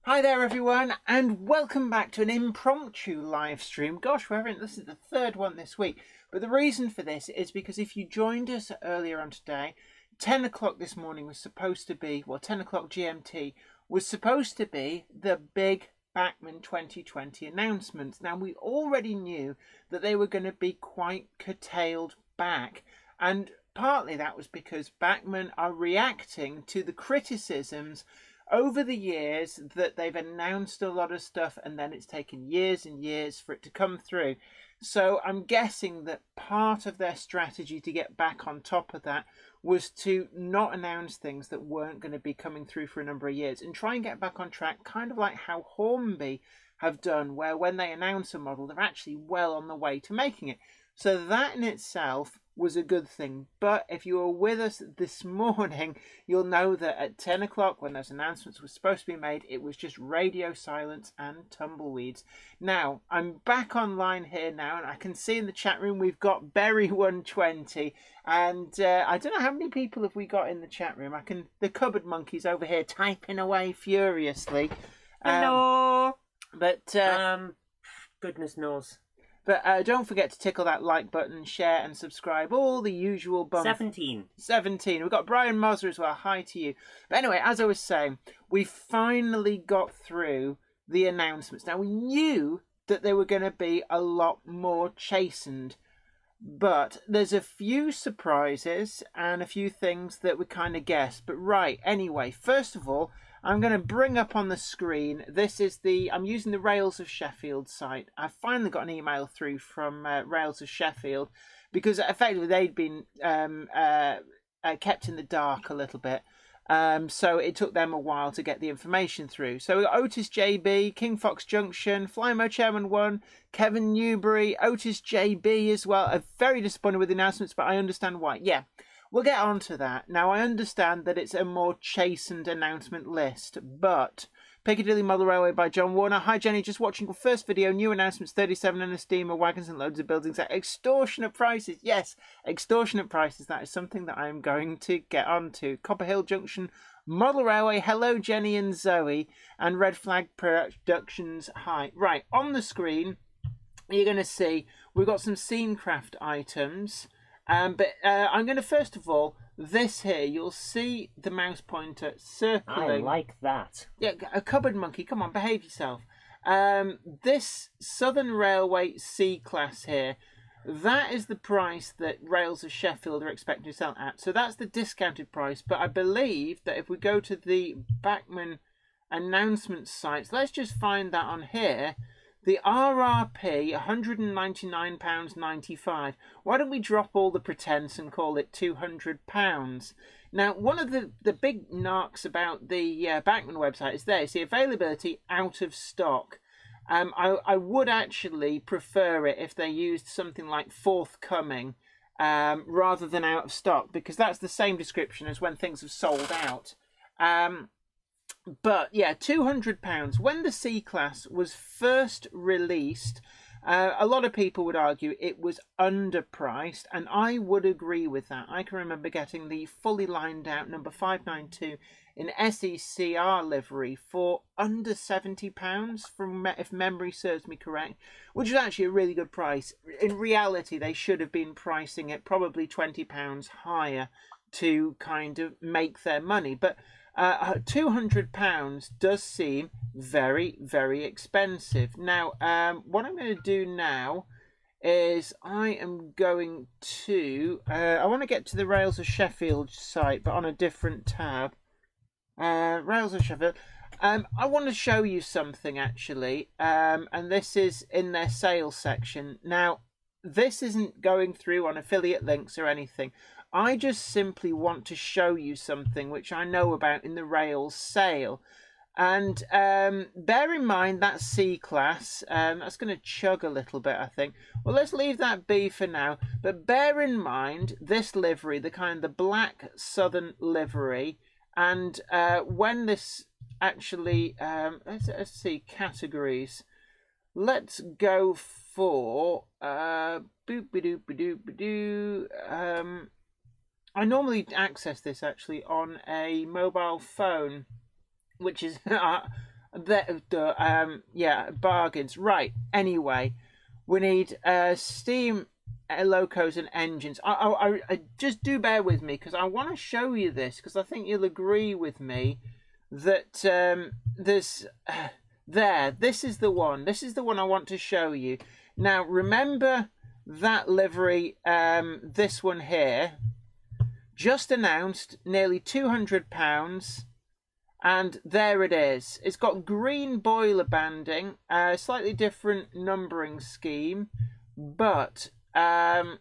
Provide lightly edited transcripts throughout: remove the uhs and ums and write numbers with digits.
Hi there everyone, and welcome back to an impromptu live stream. Gosh, this is the third one this week. But the reason for this is because if you joined us earlier on today, 10 o'clock this morning was supposed to be, 10 o'clock GMT, was supposed to be the big Bachmann 2020 announcements. Now, we already knew that they were going to be quite curtailed back, and partly that was because Bachmann are reacting to the criticisms over the years that they've announced a lot of stuff and then it's taken years and years for it to come through. So I'm guessing that part of their strategy to get back on top of that was to not announce things that weren't going to be coming through for a number of years and try and get back on track, kind of like how Hornby have done, where when they announce a model, they're actually well on the way to making it. So that in itself was a good thing. But if you were with us this morning, you'll know that at 10 o'clock when those announcements were supposed to be made, it was just radio silence and tumbleweeds. Now, I'm back online here now, and I can see in the chat room we've got Berry120, and I don't know how many people have we got in the chat room. The cupboard monkey's over here typing away furiously. Hello! But Goodness knows. But don't forget to tickle that like button, share and subscribe. All the usual bumps. 17. We've got Brian Moser as well. Hi to you. But anyway, as I was saying, we finally got through the announcements. Now, we knew that they were going to be a lot more chastened. But there's a few surprises and a few things that we kind of guessed. But right, anyway, first of all, I'm going to bring up on the screen, I'm using the Rails of Sheffield site. I finally got an email through from Rails of Sheffield because effectively they'd been kept in the dark a little bit. So it took them a while to get the information through. So we got Otis JB, King Fox Junction, Flymo Chairman 1, Kevin Newbury, Otis JB as well. I'm very disappointed with the announcements, but I understand why. Yeah. We'll get on to that. Now, I understand that it's a more chastened announcement list, but Piccadilly Model Railway by John Warner. Hi, Jenny. Just watching your first video. New announcements, 37 and a steamer, wagons and loads of buildings at extortionate prices. Yes, extortionate prices. That is something that I am going to get on to. Copper Hill Junction Model Railway. Hello, Jenny and Zoe. And Red Flag Productions. Hi. Right, on the screen, you're going to see we've got some Scenecraft items. But I'm going to, first of all, this here, you'll see the mouse pointer circling. I like that. Yeah, a cupboard monkey, come on, behave yourself. This Southern Railway C-Class here, that is the price that Rails of Sheffield are expecting to sell at. So that's the discounted price. But I believe that if we go to the Bachmann announcement sites, let's just find that on here. The RRP, £199.95. Why don't we drop all the pretense and call it £200? Now, one of the big knocks about the Bachmann website is there. It's the availability out of stock. I would actually prefer it if they used something like forthcoming rather than out of stock, because that's the same description as when things have sold out. But yeah, £200. When the C-Class was first released, a lot of people would argue it was underpriced, and I would agree with that. I can remember getting the fully lined out number 592 in SECR livery for under £70, if memory serves me correct, which is actually a really good price. In reality, they should have been pricing it probably £20 higher to kind of make their money, but £200 does seem very, very expensive. Now, what I'm going to do now is I am going to... I want to get to the Rails of Sheffield site, but on a different tab. Rails of Sheffield. I want to show you something, actually, and this is in their sales section. Now, this isn't going through on affiliate links or anything. I just simply want to show you something which I know about in the Rails sale. And bear in mind that C-Class, that's going to chug a little bit, I think. Well, let's leave that be for now. But bear in mind this livery, the black Southern livery. And when this actually, let's see, categories. Let's go for, I normally access this actually on a mobile phone, which is a Bargains. Right. Anyway, we need steam locos and engines. I just do bear with me because I want to show you this because I think you'll agree with me that there's this is the one. This is the one I want to show you. Now remember that livery, this one here, just announced, nearly £200. And there it is. It's got green boiler banding, slightly different numbering scheme, but there,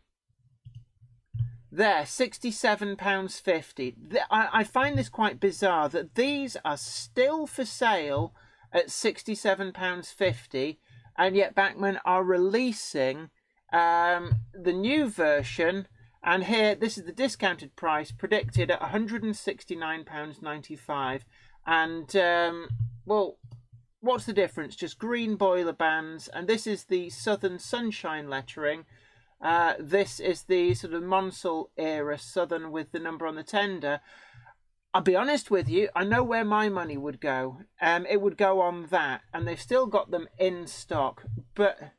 £67.50. I find this quite bizarre that these are still for sale at £67.50, and yet Bachmann are releasing the new version. And here, this is the discounted price, predicted at £169.95. And, well, what's the difference? Just green boiler bands. And this is the Southern Sunshine lettering. This is the sort of Monsell era Southern with the number on the tender. I'll be honest with you, I know where my money would go. It would go on that. And they've still got them in stock. But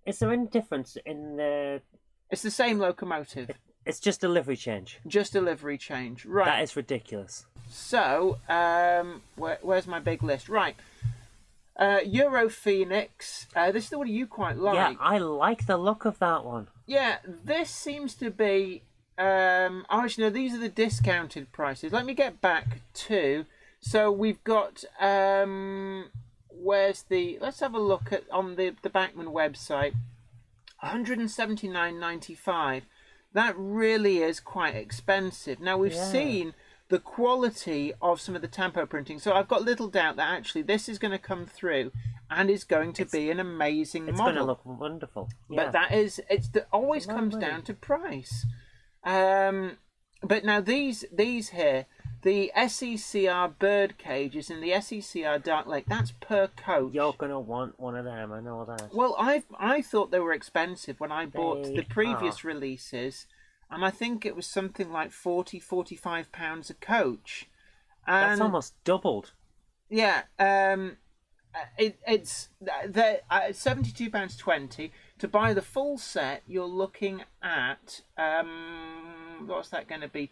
Is there any difference in the... It's the same locomotive. It's just a livery change. Just a livery change. Right. That is ridiculous. So, where's my big list? Right. Euro Phoenix. This is the one you quite like. Yeah, I like the look of that one. Yeah, this seems to be... actually, no, these are the discounted prices. Let me get back to... So, we've got... where's the... Let's have a look at on the Bachmann website. £179.95. That really is quite expensive. Now, we've seen the quality of some of the tampo printing, so I've got little doubt that actually this is going to come through and is going to be an amazing model. It's going to look wonderful. Yeah. But always comes down to price. But now these here, the SECR bird cages and the SECR Dark Lake, that's per coach. You're going to want one of them, I know that. Well, I thought they were expensive when I bought the previous releases, and I think it was something like £45 a coach. And that's almost doubled. Yeah, it's £72.20. To buy the full set, you're looking at what's that going to be?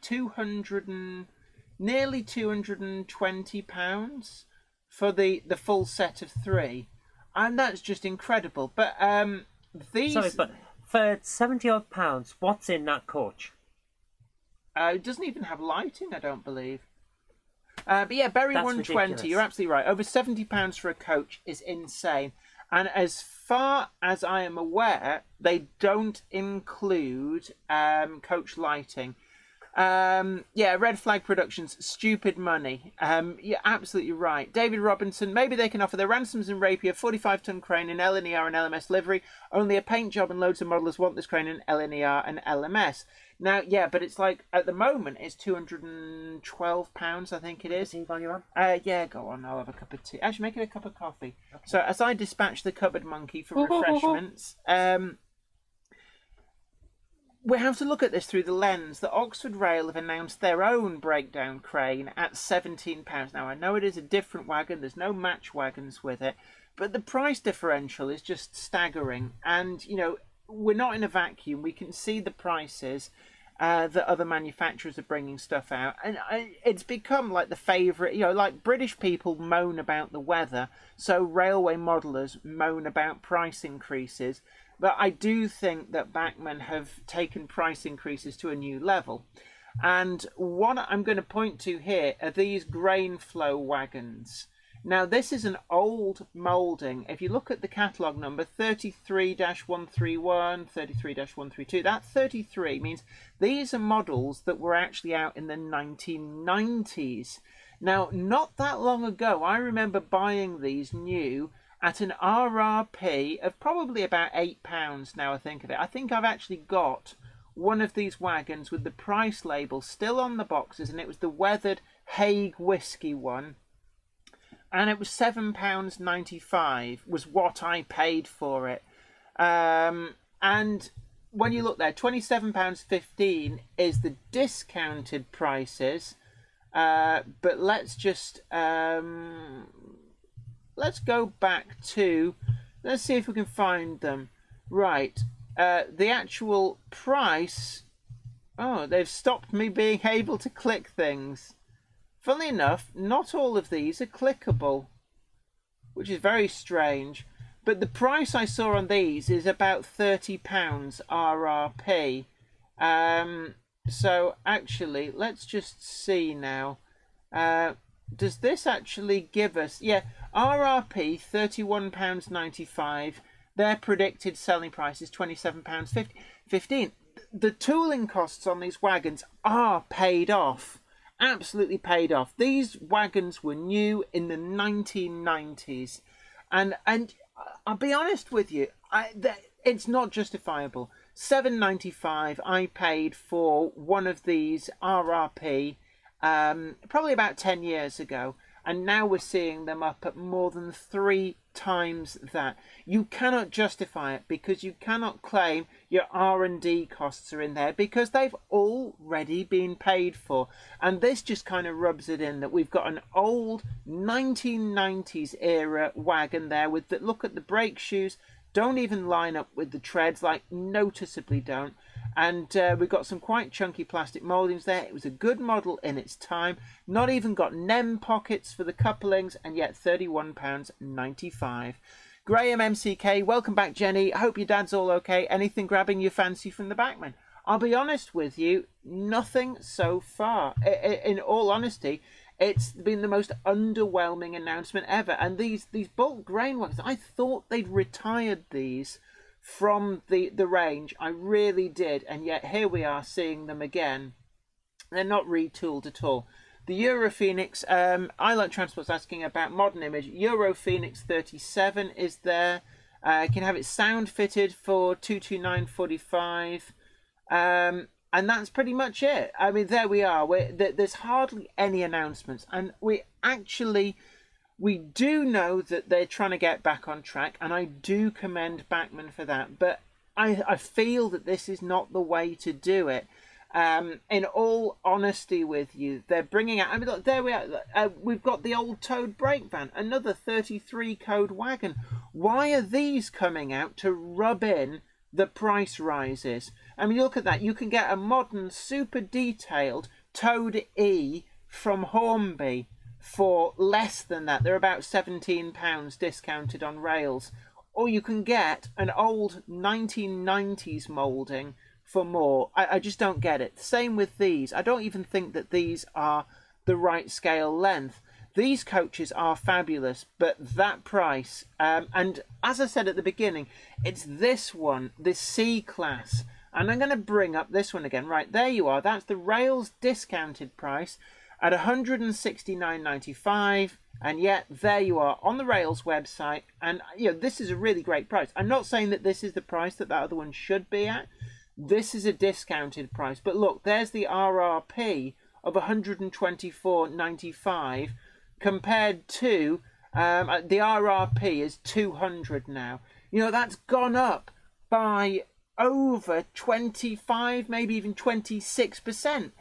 Nearly £220 for the full set of 3, and that's just incredible. But these... Sorry, but for £70-odd, what's in that coach? It doesn't even have lighting, I don't believe. But yeah, Berry That's 120, ridiculous. You're absolutely right. Over £70 for a coach is insane. And as far as I am aware, they don't include coach lighting. Red Flag Productions, stupid money. You're absolutely right. David Robinson, maybe they can offer their Ransoms and Rapier 45-ton crane in LNER and LMS livery. Only a paint job and loads of modelers want this crane in LNER and LMS. Now, yeah, but it's like, at the moment, it's £212, I think it is. Can you value on? Yeah, go on, I'll have a cup of tea. Actually, make it a cup of coffee. Okay. So, as I dispatch the cupboard monkey for refreshments, we have to look at this through the lens that Oxford Rail have announced their own breakdown crane at £17. Now, I know it is a different wagon, there's no match wagons with it, but the price differential is just staggering. And, you know, we're not in a vacuum. We can see the prices that other manufacturers are bringing stuff out. And it's become like the favourite, you know, like British people moan about the weather, so railway modelers moan about price increases. But I do think that Bachmann have taken price increases to a new level. And what I'm going to point to here are these grain flow wagons. Now, this is an old moulding. If you look at the catalogue number, 33-131, 33-132, that 33 means these are models that were actually out in the 1990s. Now, not that long ago, I remember buying these new at an RRP of probably about £8 now I think of it. I think I've actually got one of these wagons with the price label still on the boxes, and it was the weathered Hague whiskey one. And it was £7.95 was what I paid for it. And when you look there, £27.15 is the discounted prices. But let's just let's go back to, let's see if we can find them. Right, the actual price. Oh, they've stopped me being able to click things. Funnily enough, not all of these are clickable, which is very strange. But the price I saw on these is about £30 RRP. So actually, let's just see now. Does this actually give us... Yeah, RRP, £31.95. Their predicted selling price is £27.15. The tooling costs on these wagons are paid off. Absolutely paid off. These wagons were new in the 1990s. And I'll be honest with you, it's not justifiable. $7.95 I paid for one of these RRP probably about 10 years ago, and now we're seeing them up at more than 3 times that. You cannot justify it because you cannot claim your R&D costs are in there because they've already been paid for. And this just kind of rubs it in that we've got an old 1990s era wagon there with the, look at the brake shoes, don't even line up with the treads, like noticeably don't. And we've got some quite chunky plastic mouldings there. It was a good model in its time. Not even got NEM pockets for the couplings, and yet £31.95. Graham MCK, welcome back, Jenny. I hope your dad's all okay. Anything grabbing your fancy from the Bachmann? I'll be honest with you, nothing so far. In all honesty, it's been the most underwhelming announcement ever. And these bulk grain wagons, I thought they'd retired these from the range. I really did, and yet here we are seeing them again. They're not retooled at all. The Euro Phoenix, I Like Transport's asking about Modern Image. Euro Phoenix 37 is there. Can have it sound fitted for 229.45. And that's pretty much it. I mean, there we are. There's hardly any announcements, and we do know that they're trying to get back on track, and I do commend Bachmann for that. But I feel that this is not the way to do it. In all honesty with you, they're bringing out... I mean, look, there we are. We've got the old towed brake van, another 33 code wagon. Why are these coming out to rub in the price rises? I mean, look at that. You can get a modern, super detailed towed E from Hornby for less than that. They're about £17 discounted on rails. Or you can get an old 1990s moulding for more. I just don't get it. Same with these. I don't even think that these are the right scale length. These coaches are fabulous, but that price, and as I said at the beginning, it's this one, this C-Class. And I'm going to bring up this one again. Right, there you are. That's the rails discounted price at £169.95, and yet there you are on the Rails website. And this is a really great price. I'm not saying that this is the price that other one should be at. This is a discounted price, but look, there's the RRP of £124.95 compared to the RRP is £200 now. That's gone up by over 25, maybe even 26%.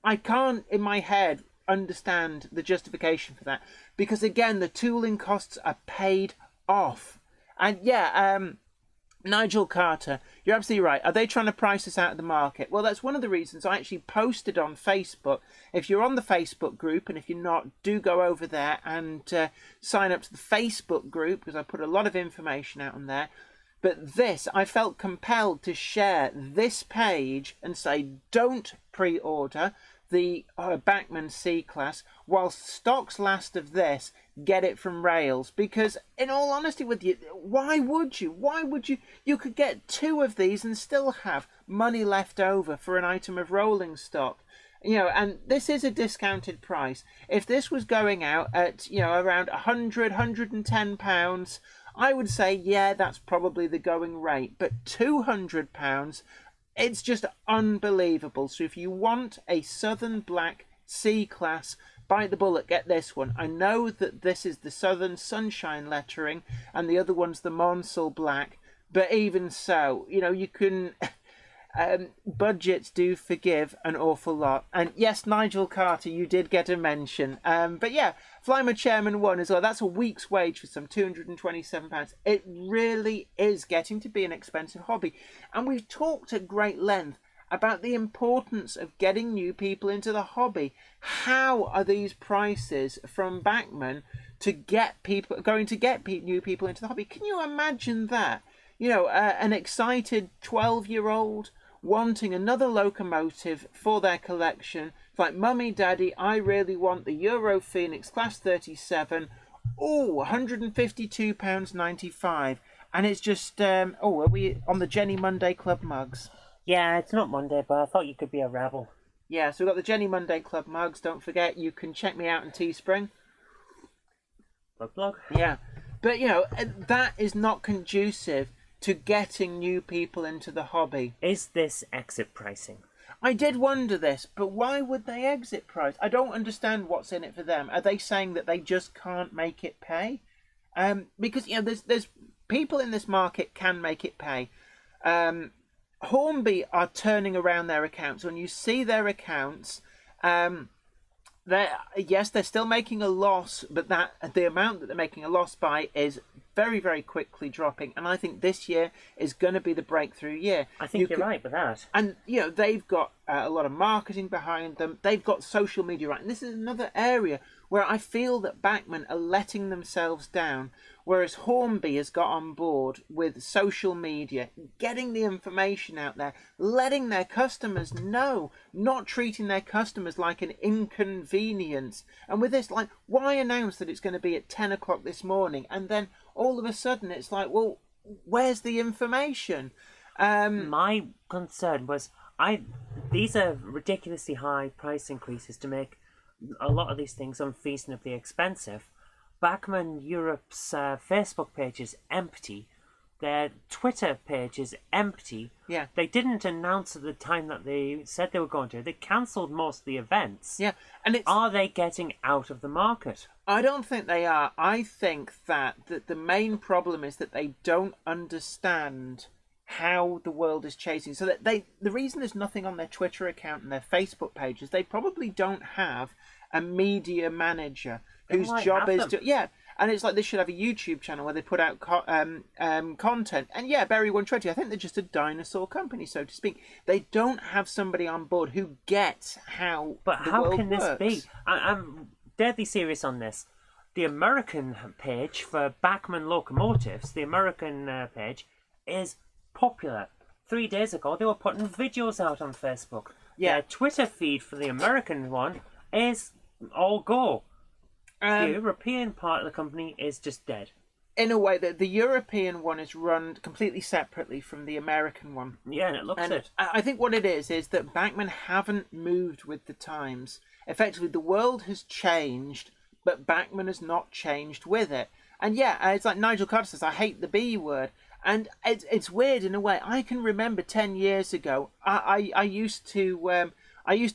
I can't, in my head, understand the justification for that, because again, the tooling costs are paid off. And Nigel Carter, you're absolutely right. Are they trying to price us out of the market? Well, that's one of the reasons I actually posted on Facebook. If you're on the Facebook group, and if you're not, do go over there and sign up to the Facebook group, because I put a lot of information out on there. But I felt compelled to share this page and say, don't pre-order the Bachmann C-Class whilst stocks last of this. Get it from Rails, because in all honesty with you, why would you? You could get 2 of these and still have money left over for an item of rolling stock. And this is a discounted price. If this was going out at around £110, I would say, yeah, that's probably the going rate. But £200, it's just unbelievable. So if you want a Southern Black C-Class, bite the bullet, get this one. I know that this is the Southern Sunshine lettering and the other one's the Monsal Black, but even so, you can... budgets do forgive an awful lot. And yes, Nigel Carter, you did get a mention. But yeah, Flymer Chairman 1 as well. That's a week's wage for some £227. It really is getting to be an expensive hobby. And we've talked at great length about the importance of getting new people into the hobby. How are these prices from Bachmann to get people new people into the hobby? Can you imagine that? You know, an excited 12-year-old wanting another locomotive for their collection. It's like, Mummy, Daddy, I really want the Euro Phoenix Class 37. Oh, £152.95. And it's just, are we on the Jenny Monday Club mugs? Yeah, it's not Monday, but I thought you could be a rebel. Yeah, so we've got the Jenny Monday Club mugs. Don't forget, you can check me out on Teespring. Plug. Yeah. But, you know, that is not conducive to getting new people into the hobby. Is this exit pricing? I did wonder this, but why would they exit price? I don't understand what's in it for them. Are they saying that they just can't make it pay? Because, you know, there's people in this market can make it pay. Hornby are turning around their accounts. When you see their accounts, they're still making a loss, but the amount that they're making a loss by is very, very quickly dropping. And I think this year is going to be the breakthrough year. I think you're right with that. And, you know, they've got a lot of marketing behind them. They've got social media right. And this is another area where I feel that Bachmann are letting themselves down, whereas Hornby has got on board with social media, getting the information out there, letting their customers know, not treating their customers like an inconvenience. And with this, like, why announce that it's going to be at 10 o'clock this morning? And then all of a sudden it's like, well, where's the information? My concern was, these are ridiculously high price increases to make a lot of these things unreasonably expensive. Bachmann Europe's Facebook page is empty. Their Twitter page is empty. Yeah. They didn't announce at the time that they said they were going to. They cancelled most of the events. Yeah. And are they getting out of the market? I don't think they are. I think that the main problem is that they don't understand how the world is changing. So that the reason there's nothing on their Twitter account and their Facebook pages, they probably don't have a media manager whose job is to and it's like they should have a YouTube channel where they put out content. And yeah, Berry 120, I think they're just a dinosaur company, so to speak. They don't have somebody on board who gets how But the how world can works. this be? I'm deadly serious on this. The American page for Bachmann locomotives, the American page, is popular. 3 days ago, they were putting videos out on Facebook. Yeah. Their Twitter feed for the American one is all go. The European part of the company is just dead. In a way, the European one is run completely separately from the American one. Yeah, and it looks it. I think what it is that Bachmann haven't moved with the times. Effectively, the world has changed, but Bachmann has not changed with it. And yeah, it's like Nigel Carter says, I hate the B word. And it's weird in a way. I can remember 10 years ago, I used to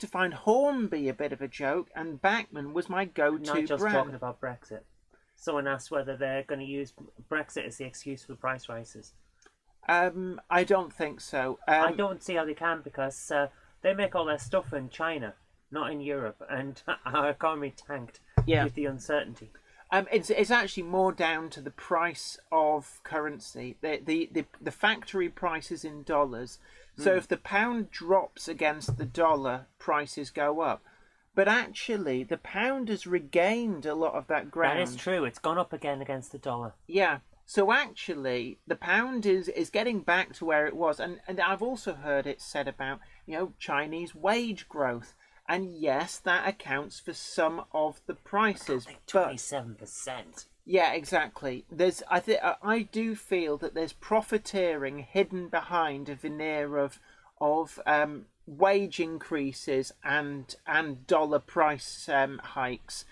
find Hornby a bit of a joke, and Bachmann was my go-to Nigel's brand. talking about Brexit. Someone asked whether they're going to use Brexit as the excuse for the price rises. I don't think so. I don't see how they can, because they make all their stuff in China, not in Europe, and our economy tanked with the uncertainty. It's actually more down to the price of currency. The factory price is in dollars. So if the pound drops against the dollar, prices go up. But actually, the pound has regained a lot of that ground. That is true. It's gone up again against the dollar. Yeah. So actually, the pound is getting back to where it was. And I've also heard it said about, you know, Chinese wage growth. And yes, that accounts for some of the prices. 27%. Yeah, exactly. I do feel that there's profiteering hidden behind a veneer of wage increases and dollar price hikes.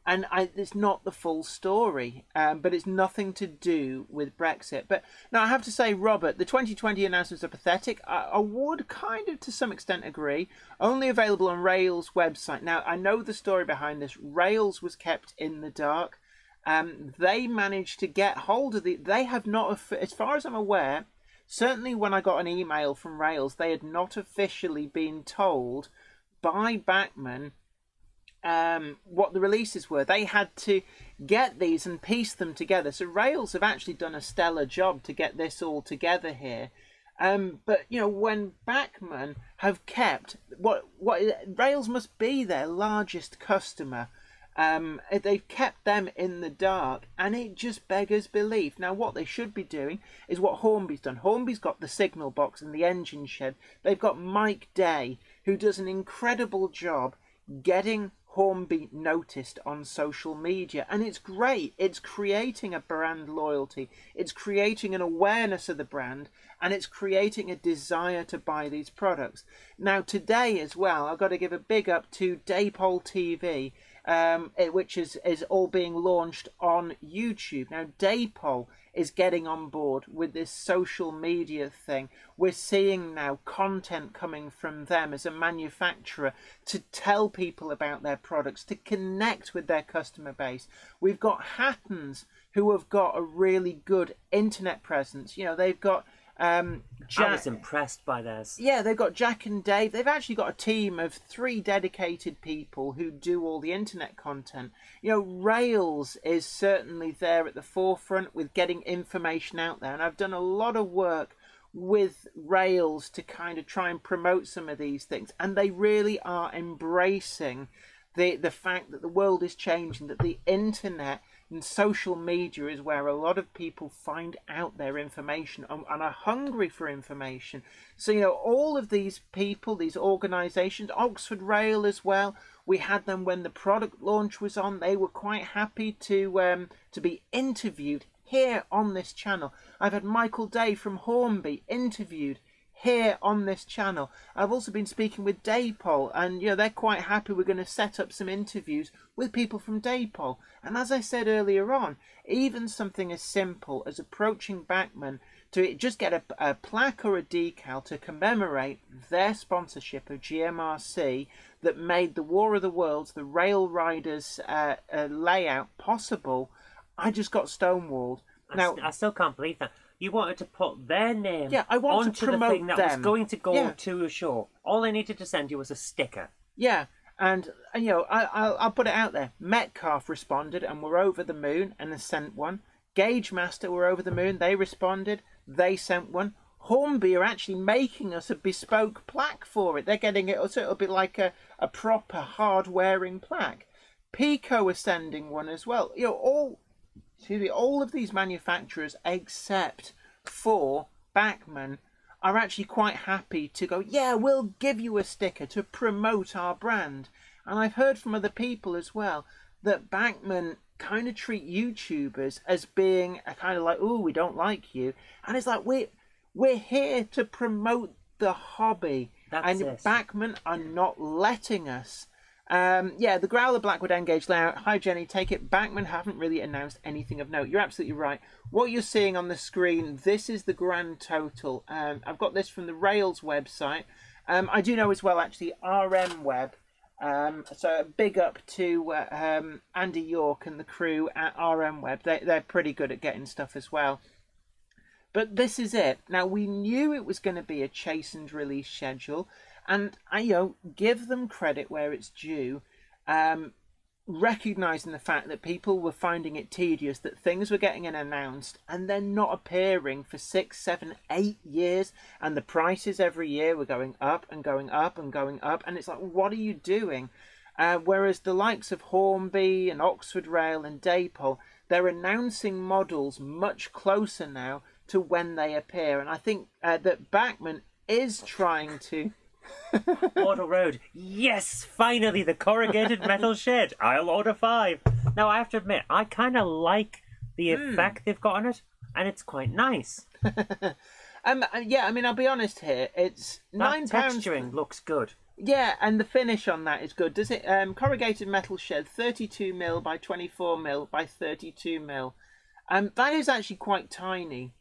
And it's not the full story, but it's nothing to do with Brexit. But now I have to say, Robert, the 2020 announcements are pathetic. I would kind of, to some extent, agree. Only available on Rail's website. Now, I know the story behind this. Rails was kept in the dark. They managed to get hold of they have not, as far as I'm aware, certainly when I got an email from Rails, they had not officially been told by Bachmann what the releases were. They had to get these and piece them together. So Rails have actually done a stellar job to get this all together here. But when Bachmann have kept what Rails must be their largest customer, they've kept them in the dark, and it just beggars belief. Now, what they should be doing is what Hornby's done. Hornby's got the signal box and the engine shed. They've got Mike Day, who does an incredible job getting Hornby noticed on social media, and it's great. It's creating a brand loyalty, it's creating an awareness of the brand, and it's creating a desire to buy these products. Now today as well, I've got to give a big up to Daypol TV, which is all being launched on YouTube. Now Daypol is getting on board with this social media thing. We're seeing now content coming from them as a manufacturer to tell people about their products, to connect with their customer base. We've got Hattons, who have got a really good internet presence. They've got Jack. I was impressed by theirs. Yeah, they've got Jack and Dave. They've actually got a team of 3 dedicated people who do all the internet content. Rails is certainly there at the forefront with getting information out there. And I've done a lot of work with Rails to kind of try and promote some of these things. And they really are embracing the fact that the world is changing, that the internet and social media is where a lot of people find out their information and are hungry for information. So, all of these people, these organisations, Oxford Rail as well, we had them when the product launch was on. They were quite happy to be interviewed here on this channel. I've had Michael Day from Hornby interviewed here on this channel. I've also been speaking with Daypol, and they're quite happy. We're going to set up some interviews with people from Daypol. And as I said earlier on, even something as simple as approaching Bachmann to just get a plaque or a decal to commemorate their sponsorship of GMRC that made the War of the Worlds, the Rail Riders layout possible, I just got stonewalled. Now, I still can't believe that. You wanted to put their name onto the thing that was going to go Yeah. to a show. All they needed to send you was a sticker. Yeah, and I'll put it out there. Metcalf responded and were over the moon and has sent one. Gauge Master were over the moon. They responded. They sent one. Hornby are actually making us a bespoke plaque for it. They're getting it, so it'll be like a proper hard-wearing plaque. Pico are sending one as well. All of these manufacturers, except for Bachmann, are actually quite happy to go, yeah, we'll give you a sticker to promote our brand. And I've heard from other people as well that Bachmann kind of treat YouTubers as being a kind of like, oh, we don't like you. And it's like, we're here to promote the hobby. That's and it. Bachmann are not letting us. The Growler Blackwood N-Gauge layout. Hi Jenny, take it. Bachmann haven't really announced anything of note. You're absolutely right. What you're seeing on the screen, this is the grand total. I've got this from the Rails website. I do know as well, actually, RM Web. So a big up to Andy York and the crew at RM Web. They're pretty good at getting stuff as well. But this is it. Now, we knew it was going to be a chastened release schedule. And I give them credit where it's due, recognising the fact that people were finding it tedious, that things were getting announced and then not appearing for 6, 7, 8 years, and the prices every year were going up and going up and going up, and it's like, what are you doing? Whereas the likes of Hornby and Oxford Rail and Daypol, they're announcing models much closer now to when they appear, and I think that Bachmann is trying to... Auto Road. Yes, finally the corrugated metal shed. I'll order 5. Now I have to admit, I kind of like the effect they've got on it, and it's quite nice. I'll be honest here. It's that £9. Texturing looks good. Yeah, and the finish on that is good. Does it? Corrugated metal shed, 32mm by 24mm by 32mm. That is actually quite tiny,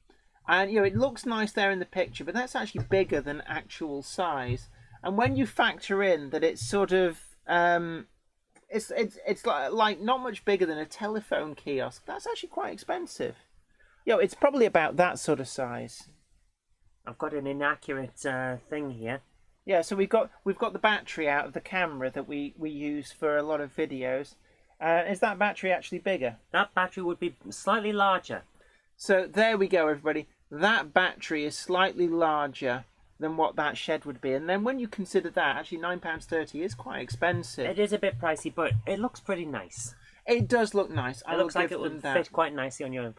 and it looks nice there in the picture, but that's actually bigger than actual size. And when you factor in that it's sort of it's like not much bigger than a telephone kiosk, that's actually quite expensive. It's probably about that sort of size. I've got an inaccurate thing here. Yeah, so we've got the battery out of the camera that we use for a lot of videos. Is that battery actually bigger? That battery would be slightly larger. So there we go, everybody. That battery is slightly larger than what that shed would be. And then when you consider that, actually £9.30 is quite expensive. It is a bit pricey, but it looks pretty nice. It does look nice. It looks like it would fit quite nicely on your...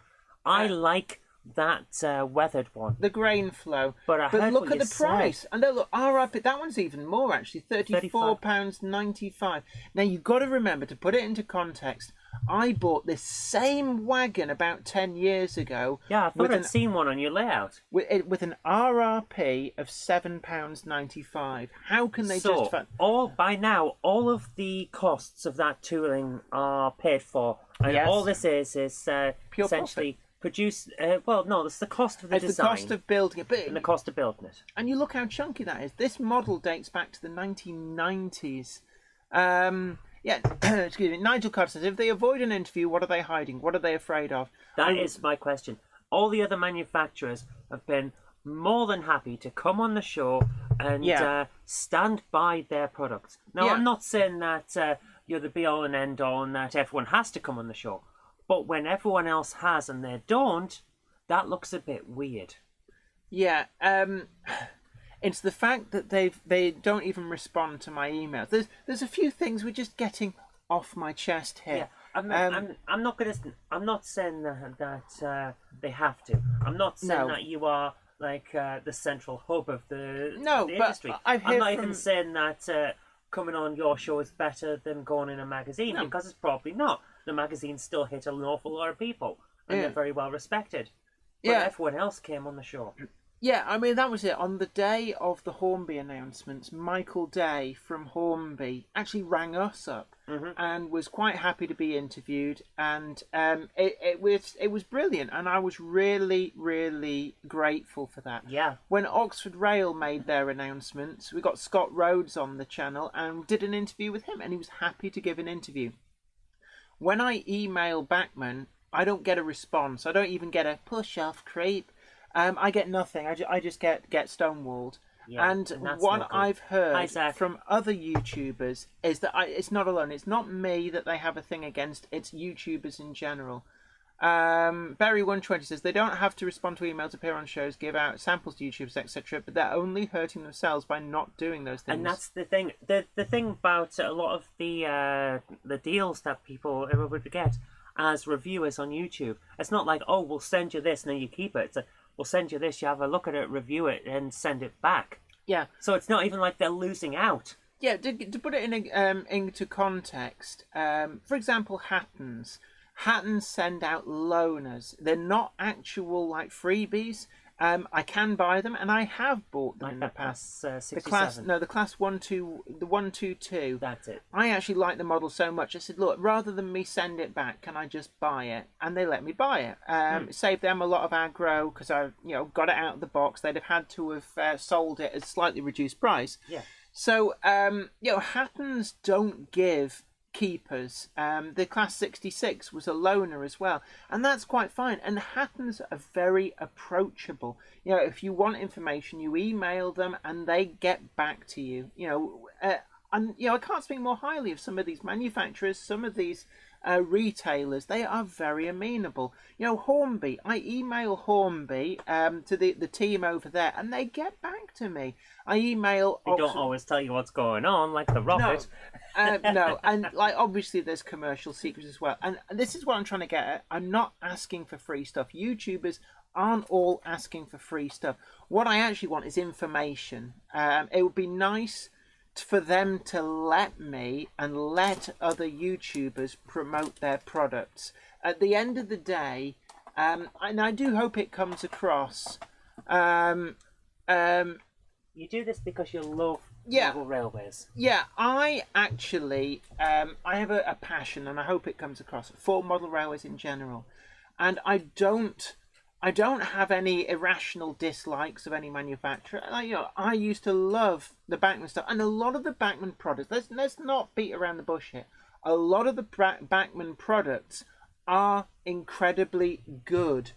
I like that weathered one. The grain flow. But look at the price. And then look, RIP, that one's even more actually, £34.95. Now you've got to remember, to put it into context, I bought this same wagon about 10 years ago. Yeah, I thought I'd seen one on your layout. With an RRP of £7.95. How can they justify... By now, all of the costs of that tooling are paid for. And all this is pure essentially... profit. Produce no, it's the cost of the design. The cost of building it, and the cost of building it. And you look how chunky that is. This model dates back to the 1990s. Excuse me. Nigel Carter says, if they avoid an interview, what are they hiding? What are they afraid of? That is my question. All the other manufacturers have been more than happy to come on the show and stand by their products. Now, I'm not saying that you're the be-all and end-all and that everyone has to come on the show. But when everyone else has and they don't, that looks a bit weird. Yeah, it's the fact that they don't even respond to my emails. There's a few things we're just getting off my chest here. Yeah, I'm not saying that they have to. I'm not saying that you are like the central hub of the industry. I'm not even saying that coming on your show is better than going in a magazine, because it's probably not. The magazine still hit an awful lot of people, and they're very well respected. But everyone else came on the show. Yeah, I mean, that was it. On the day of the Hornby announcements, Michael Day from Hornby actually rang us up and was quite happy to be interviewed, and it was brilliant, and I was really, really grateful for that. Yeah. When Oxford Rail made their announcements, we got Scott Rhodes on the channel and did an interview with him, and he was happy to give an interview. When I email Bachmann, I don't get a response. I don't even get a push off creep. I get nothing. I just get stonewalled. Yeah, and what I've heard from other YouTubers is that it's not alone. It's not me that they have a thing against. It's YouTubers in general. Barry120 says they don't have to respond to emails, appear on shows, give out samples to YouTubers, etc. But they're only hurting themselves by not doing those things. And that's the thing. The thing about a lot of the deals that people would get as reviewers on YouTube, it's not like, oh, we'll send you this and then you keep it. It's like, we'll send you this, you have a look at it, review it, and send it back. Yeah. So it's not even like they're losing out. Yeah. To put it into context, for example, Hattons. Hattons send out loaners. They're not actual like freebies. I can buy them, and I have bought them in the past. 67. The class 122. That's it. I actually like the model so much. I said, look, rather than me send it back, can I just buy it? And they let me buy it. It saved them a lot of aggro because I, got it out of the box. They'd have had to have sold it at a slightly reduced price. Yeah. So, Hattons don't give keepers. The class 66 was a loaner as well, and that's quite fine. And Hattons are very approachable. If you want information, you email them and they get back to you. I can't speak more highly of some of these manufacturers, some of these retailers. They are very amenable. Hornby, I email Hornby to the team over there, and they get back to me. I email. They don't always tell you what's going on, like the rocket. No, and like obviously there's commercial secrets as well. And this is what I'm trying to get at. I'm not asking for free stuff. YouTubers aren't all asking for free stuff. What I actually want is information. It would be nice for them to let me and let other YouTubers promote their products. At the end of the day, and I do hope it comes across. You do this because you love model railways. Yeah, I actually I have a passion, and I hope it comes across, for model railways in general. And I don't have any irrational dislikes of any manufacturer. I used to love the Bachmann stuff, and a lot of the Bachmann products. Let's not beat around the bush here. A lot of the Bachmann products are incredibly good.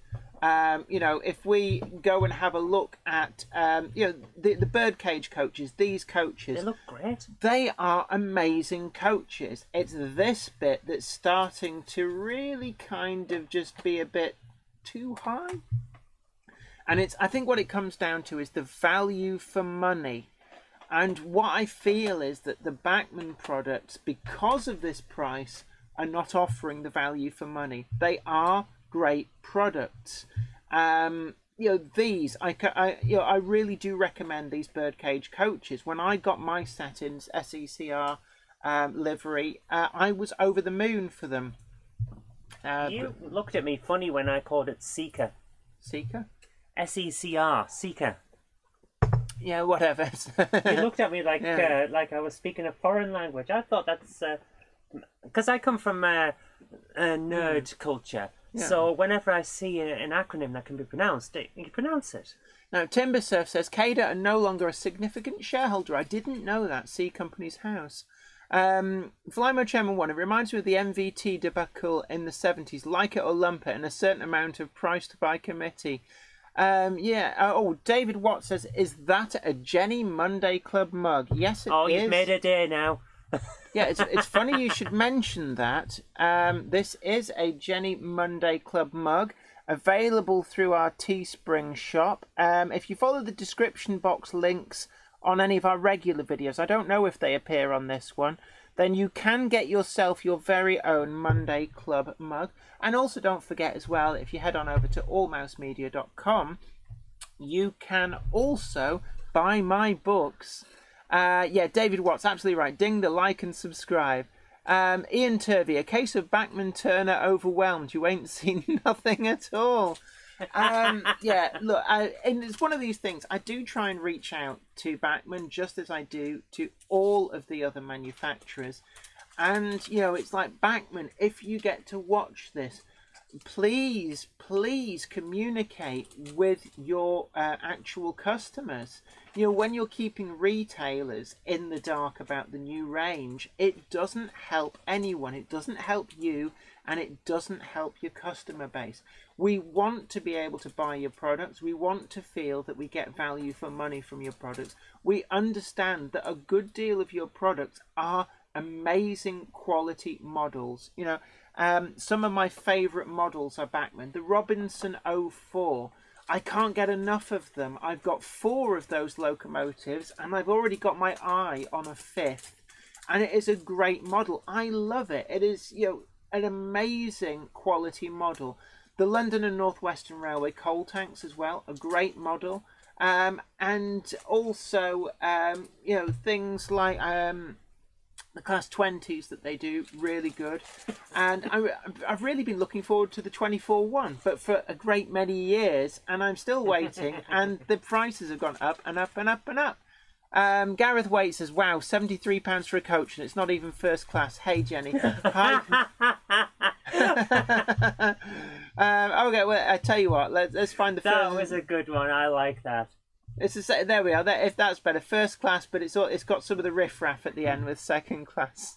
If we go and have a look at, the birdcage coaches, these coaches, They look great. they are amazing coaches. It's this bit that's starting to really kind of just be a bit too high. And I think what it comes down to is the value for money. And what I feel is that the Bachmann products, because of this price, are not offering the value for money. They are great products. These I really do recommend these birdcage coaches. When I got my Satin's SECR livery, I was over the moon for them. You looked at me funny when I called it Seeker. Seeker? SECR, Seeker. Yeah, whatever. You looked at me like Yeah. like I was speaking a foreign language. I thought that's because I come from a nerd culture. Yeah. So whenever I see an acronym that can be pronounced, you pronounce it. Now, Timbersurf says, CADA are no longer a significant shareholder. I didn't know that. See Company's House. Flymo Chairman 1, it reminds me of the MVT debacle in the 70s. Like it or lump it, and a certain amount of price to buy committee. David Watt says, is that a Jenny Monday Club mug? Yes, it is. Oh, you've made a day now. Yeah, it's funny you should mention that. This is a Jenny Monday Club mug, available through our Teespring shop. If you follow the description box links on any of our regular videos, I don't know if they appear on this one, then you can get yourself your very own Monday Club mug. And also don't forget as well, if you head on over to allmousemedia.com, you can also buy my books. David Watts, absolutely right. Ding the like and subscribe. Ian Turvey, a case of Bachmann Turner overwhelmed. You ain't seen nothing at all. And it's one of these things. I do try and reach out to Bachmann just as I do to all of the other manufacturers. And, it's like, Bachmann, if you get to watch this, please communicate with your actual customers. When you're keeping retailers in the dark about the new range, it doesn't help anyone. It doesn't help you, and it doesn't help your customer base. We want to be able to buy your products. We want to feel that we get value for money from your products. We understand that a good deal of your products are amazing quality models. Some of my favourite models are Bachmann. The Robinson 04. I can't get enough of them. I've got 4 of those locomotives, and I've already got my eye on a 5th. And it is a great model. I love it. It is, an amazing quality model. The London and North Western Railway coal tanks as well, a great model. And also, things like the Class 20s that they do, really good. And I've really been looking forward to the 24-1, but for a great many years, and I'm still waiting, and the prices have gone up and up and up and up. Gareth Waite says, wow, £73 for a coach, and it's not even first class. Hey, Jenny. Hi. Okay, well, I tell you what, let's find the first. That was a good one. I like that. There we are. If that's better, first class, but it's got some of the riffraff at the end with second class.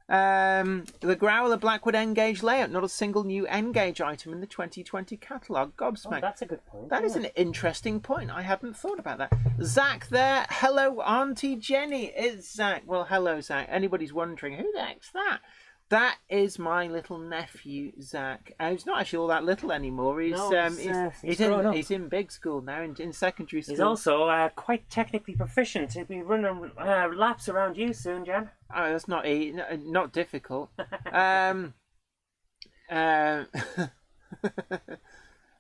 The Growler Blackwood N-gauge layout, not a single new N-gauge item in the 2020 catalogue. Gobsmack. Oh, that's a good point. That is an interesting point. I hadn't thought about that. Zach there. Hello, Auntie Jenny. It's Zach. Well, hello, Zach. Anybody's wondering, who the heck's that? That is my little nephew, Zach. He's not actually all that little anymore. He's in big school now, in secondary school. He's also quite technically proficient. He'll be running laps around you soon, Jan. Oh, that's not difficult.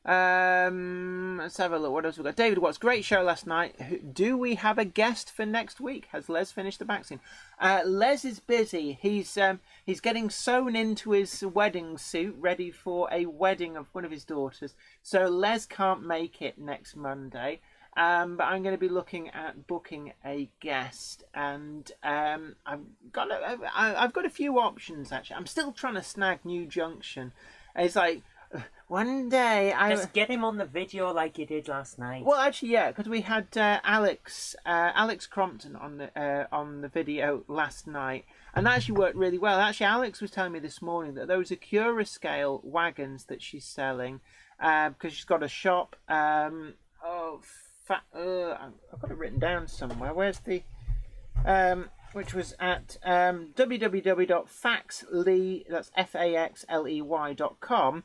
Let's have a look. What else we got? David Watts, great show last night. Do we have a guest for next week? Has Les finished the vaccine? Les is busy. He's getting sewn into his wedding suit, ready for a wedding of one of his daughters. So Les can't make it next Monday. But I'm going to be looking at booking a guest, and I've got a few options actually. I'm still trying to snag New Junction. It's like, One day Just get him on the video like you did last night. Well, actually, yeah, because we had Alex Crompton on the video last night, and that actually worked really well. Actually, Alex was telling me this morning that those Acura scale wagons that she's selling, because she's got a shop. I've got it written down somewhere. Where's the which was at www.faxley, that's faxley.com.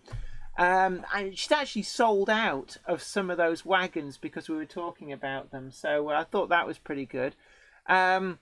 And she'd actually sold out of some of those wagons because we were talking about them. So I thought that was pretty good. As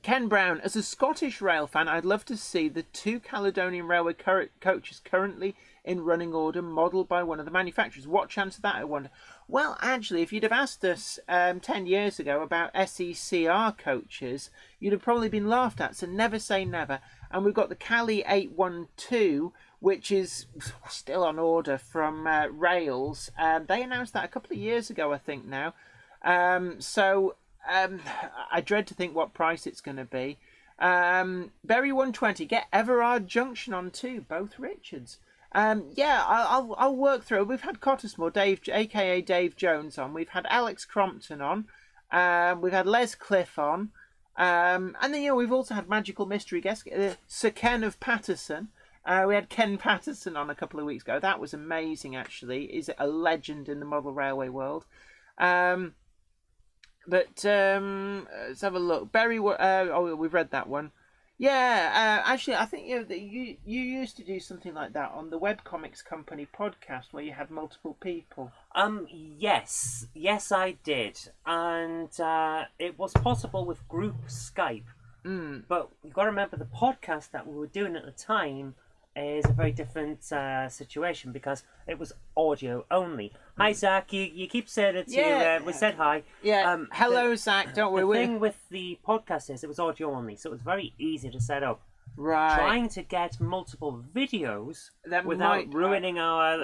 Ken Brown, as a Scottish rail fan, I'd love to see the 2 Caledonian Railway coaches currently in running order modelled by one of the manufacturers. What chance of that, I wonder? Well, actually, if you'd have asked us 10 years ago about SECR coaches, you'd have probably been laughed at, so never say never. And we've got the Cali 812, which is still on order from Rails. They announced that a couple of years ago, I think, now. I dread to think what price it's going to be. Berry 120, get Everard Junction on too, both Richards. I'll work through. We've had Cottesmore, Dave, aka Dave Jones, on. We've had Alex Crompton on. We've had Les Cliff on. And then, we've also had Magical Mystery guest, Sir Ken of Patterson. We had Ken Patterson on a couple of weeks ago. That was amazing, actually. Is a legend in the model railway world. Let's have a look. Berry. We've read that one. Yeah. Actually, I think you used to do something like that on the Webcomics Company podcast where you had multiple people. Yes, I did, and it was possible with group Skype. But you've got to remember the podcast that we were doing at the time is a very different situation because it was audio only. Hi, Zach. You keep saying it to we said hi. Yeah. Hello, Zach. Don't worry. The thing with the podcast is it was audio only, so it was very easy to set up. Right. Trying to get multiple videos without ruining our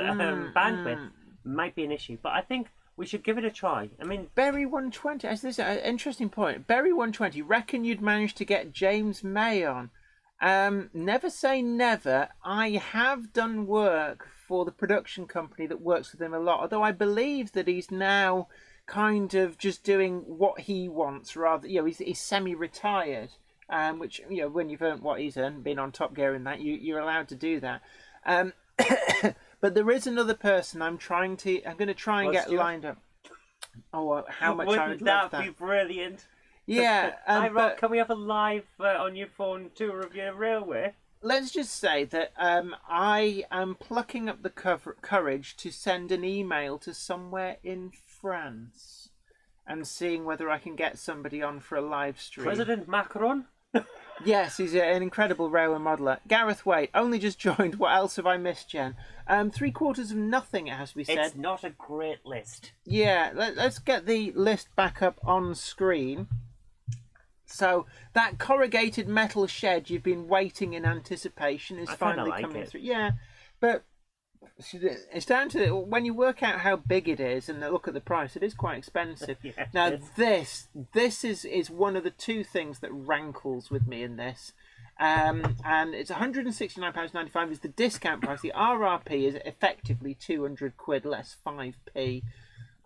bandwidth might be an issue, but I think we should give it a try. I mean, Berry 120. This is an interesting point. Berry 120. Reckon you'd manage to get James May on? Never say never. I have done work for the production company that works with him a lot, although I believe that he's now kind of just doing what he wants rather, he's semi-retired, which, when you've earned what he's earned, been on Top Gear and that, you're allowed to do that. But there is another person I'm going to try and get lined up. Oh, how much I would love that. Wouldn't that be brilliant? Yeah. Can we have a live on your phone tour of your railway? Let's just say that I am plucking up the courage to send an email to somewhere in France and seeing whether I can get somebody on for a live stream. President Macron? Yes, he's an incredible railway modeller. Gareth Waite, only just joined. What else have I missed, Jen? 3/4 of nothing, it has to be said. It's not a great list. Yeah, let's get the list back up on screen. So that corrugated metal shed you've been waiting in anticipation is finally coming through. Yeah, but it's down to when you work out how big it is and look at the price, it is quite expensive. Yeah, now this is one of the two things that rankles with me in this. And it's £169.95 is the discount price. The RRP is effectively £200 less 5p.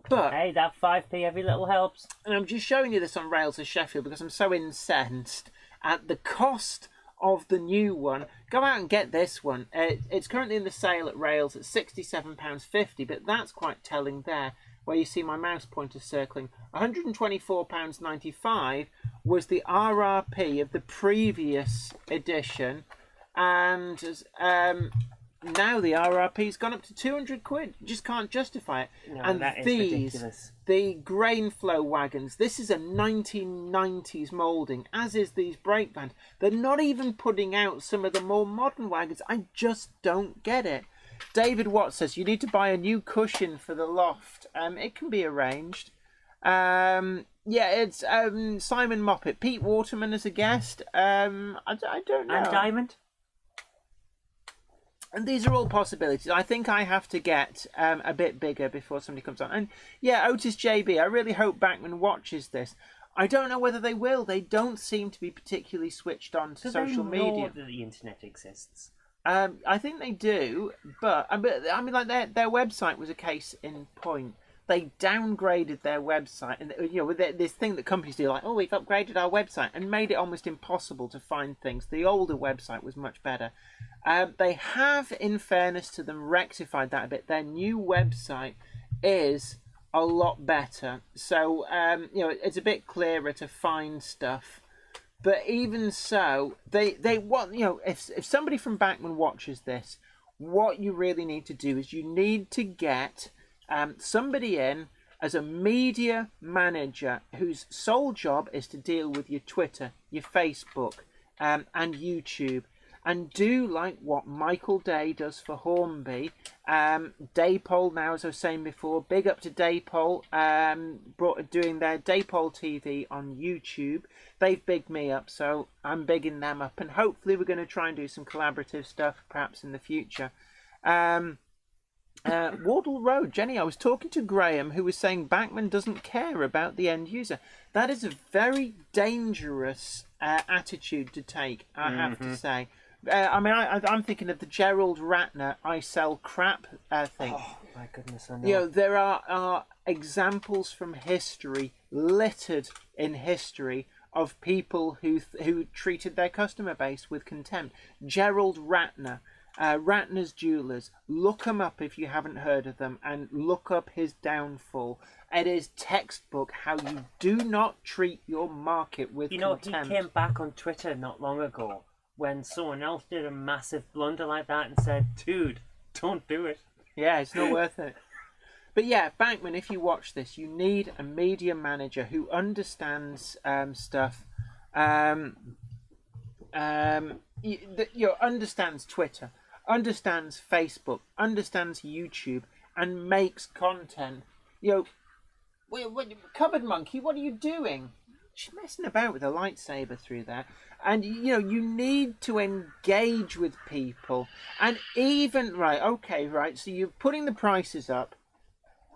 But hey, that 5p every little helps. And I'm just showing you this on Rails of Sheffield because I'm so incensed at the cost of the new one. Go out and get this one. It's currently in the sale at Rails at £67.50, but that's quite telling there, where you see my mouse pointer circling. £124.95 was the RRP of the previous edition, and now the RRP's gone up to £200. You just can't justify it. No, and that is these, ridiculous. the grain flow wagons, this is a 1990s moulding, as is these brake bands. They're not even putting out some of the more modern wagons. I just don't get it. David Watt says you need to buy a new cushion for the loft. It can be arranged. It's Simon Moppet, Pete Waterman as a guest. I don't know. And Diamond. And these are all possibilities. I think I have to get a bit bigger before somebody comes on. And yeah, Otis JB, I really hope Bachmann watches this. I don't know whether they will. They don't seem to be particularly switched on to social media. That the internet exists. I think they do, but I mean, like their website was a case in point. They downgraded their website, and with this thing that companies do, like, oh, we've upgraded our website, and made it almost impossible to find things. The older website was much better. They have, in fairness to them, rectified that a bit. Their new website is a lot better, so it's a bit clearer to find stuff. But even so, they want, if somebody from Bachmann watches this, what you really need to do is you need to get somebody in as a media manager whose sole job is to deal with your Twitter, your Facebook, and YouTube, and do like what Michael Day does for Hornby. Daypole now, as I was saying before, big up to Daypole, doing their Daypole TV on YouTube. They've bigged me up, so I'm bigging them up, and hopefully we're going to try and do some collaborative stuff perhaps in the future. Wardle Road, Jenny, I was talking to Graham, who was saying Bachmann doesn't care about the end user. That is a very dangerous attitude to take, I have to say. I'm thinking of the Gerald Ratner "I sell crap" thing. Oh my goodness, I know. There are examples from history, littered in history, of people who treated their customer base with contempt. Gerald Ratner, Ratner's Jewelers. Look them up if you haven't heard of them, and look up his downfall. It is textbook how you do not treat your market with contempt. He came back on Twitter not long ago when someone else did a massive blunder like that and said, dude, don't do it. Yeah, it's not worth it. But yeah, Bachmann, if you watch this, you need a media manager who understands stuff, understands Twitter, understands Facebook, understands YouTube, and makes content. Cupboard Monkey, what are you doing? She's messing about with a lightsaber through there. And you need to engage with people, and even so you're putting the prices up.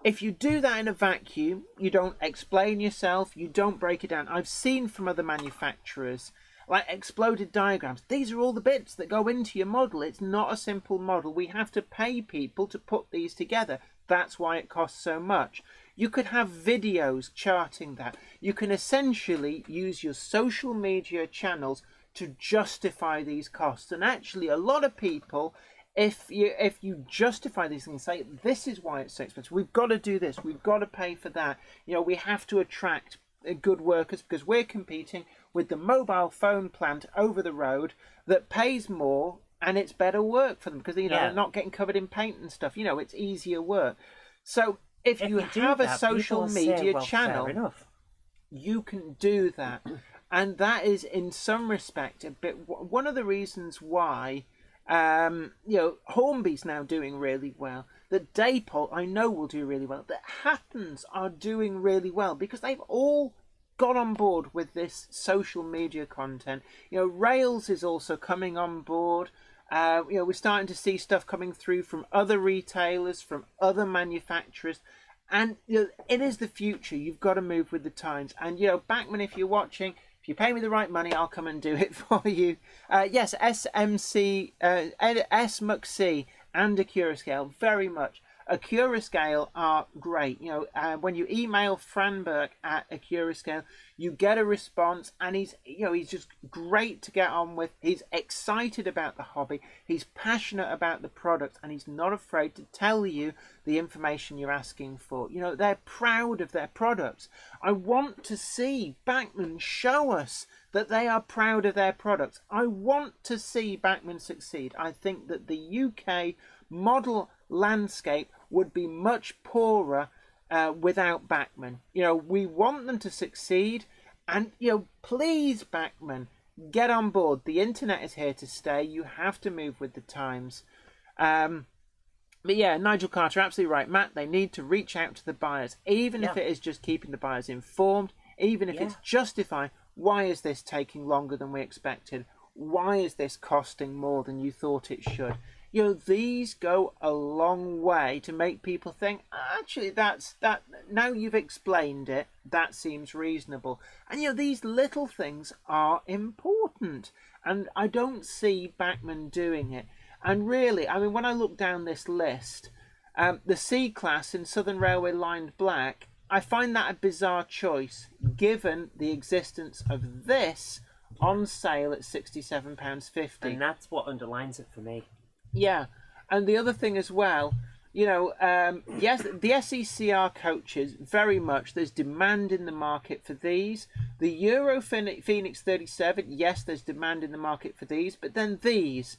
If you do that in a vacuum, you don't explain yourself, you don't break it down. I've seen from other manufacturers like exploded diagrams. These are all the bits that go into your model. It's not a simple model. We have to pay people to put these together. That's why it costs so much. You could have videos charting that. You can essentially use your social media channels to justify these costs. And actually, a lot of people, if you justify these things, say, this is why it's so expensive. We've got to do this. We've got to pay for that. We have to attract good workers because we're competing with the mobile phone plant over the road that pays more, and it's better work for them because they're not getting covered in paint and stuff. It's easier work. So if you have a social media channel, you can do that. And that is, in some respect, a bit one of the reasons why Hornby's now doing really well, that Daypole I know will do really well, that Happens are doing really well, because they've all got on board with this social media content. Rails is also coming on board. We're starting to see stuff coming through from other retailers, from other manufacturers, and it is the future. You've got to move with the times. And Bachmann, if you're watching, if you pay me the right money, I'll come and do it for you. Yes, SMC, SMC and Accurascale, very much. Accurascale are great. When you email Franberg at Accurascale, you get a response, and he's just great to get on with. He's excited about the hobby. He's passionate about the product, and he's not afraid to tell you the information you're asking for. They're proud of their products. I want to see Bachmann show us that they are proud of their products. I want to see Bachmann succeed. I think that the UK model landscape would be much poorer without Bachmann. We want them to succeed, and please, Bachmann, get on board. The internet is here to stay. You have to move with the times. But yeah, Nigel Carter, absolutely right. Matt, they need to reach out to the buyers, even if it is just keeping the buyers informed, even if it's justifying, why is this taking longer than we expected? Why is this costing more than you thought it should? These go a long way to make people think, actually, that's that. Now you've explained it, that seems reasonable. And these little things are important, and I don't see Bachmann doing it. And really, I mean, when I look down this list, the C-Class in Southern Railway lined black, I find that a bizarre choice given the existence of this on sale at £67.50. And that's what underlines it for me. Yeah, and the other thing as well, yes, the SECR coaches, very much, there's demand in the market for these. The Euro Phoenix 37, yes, there's demand in the market for these, but then these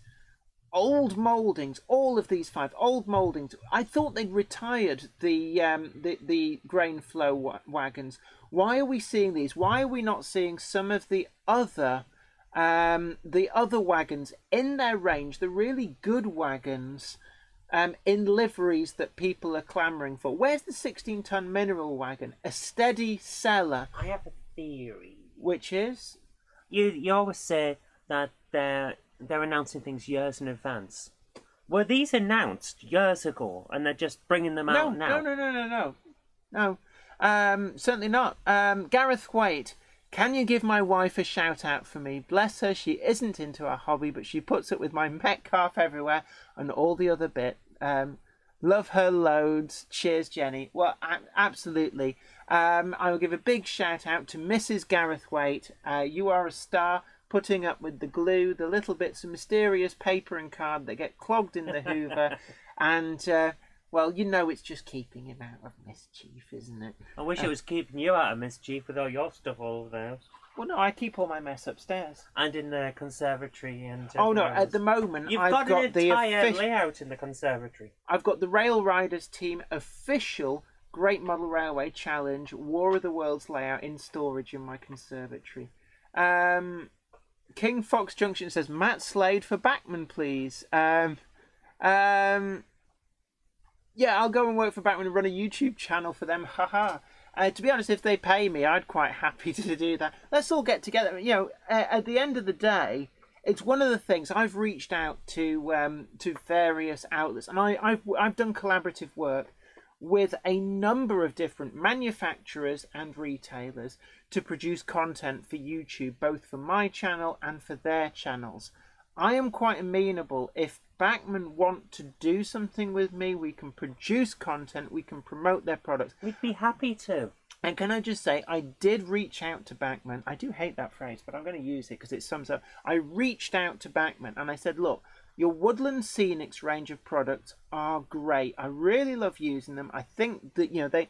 old mouldings, all of these 5 old mouldings. I thought they'd retired the grain flow wagons. Why are we seeing these? Why are we not seeing some of the other wagons in their range, the really good wagons, in liveries that people are clamouring for? Where's the 16-ton mineral wagon? A steady seller. I have a theory. Which is? You always say that they're announcing things years in advance. Were these announced years ago and they're just bringing them out now? No. Certainly not. Gareth Waite, can you give my wife a shout out for me? Bless her, she isn't into her hobby, but she puts it with my Metcalf everywhere and all the other bit. Love her loads. Cheers, Jenny. Well, absolutely. I will give a big shout out to Mrs. Gareth Waite. You are a star, putting up with the glue, the little bits of mysterious paper and card that get clogged in the Hoover, and well, it's just keeping him out of mischief, isn't it? I wish it was keeping you out of mischief with all your stuff all over the house. Well, no, I keep all my mess upstairs. And in the conservatory and... Oh, no, at the moment, You've I've got an the entire layout in the conservatory. I've got the Rail Riders team official Great Model Railway Challenge War of the Worlds layout in storage in my conservatory. King Fox Junction says, Matt Slade for Bachmann, please. Yeah, I'll go and work for Bachmann and run a YouTube channel for them. Haha. To be honest, if they pay me, I'd quite happy to do that. Let's all get together. At the end of the day, it's one of the things I've reached out to various outlets, and I've done collaborative work with a number of different manufacturers and retailers to produce content for YouTube, both for my channel and for their channels. I am quite amenable. If Bachmann want to do something with me, we can produce content, we can promote their products. We'd be happy to. And can I just say, I did reach out to Bachmann. I do hate that phrase, but I'm going to use it because it sums up. I reached out to Bachmann and I said, look, your Woodland Scenics range of products are great. I really love using them. I think that,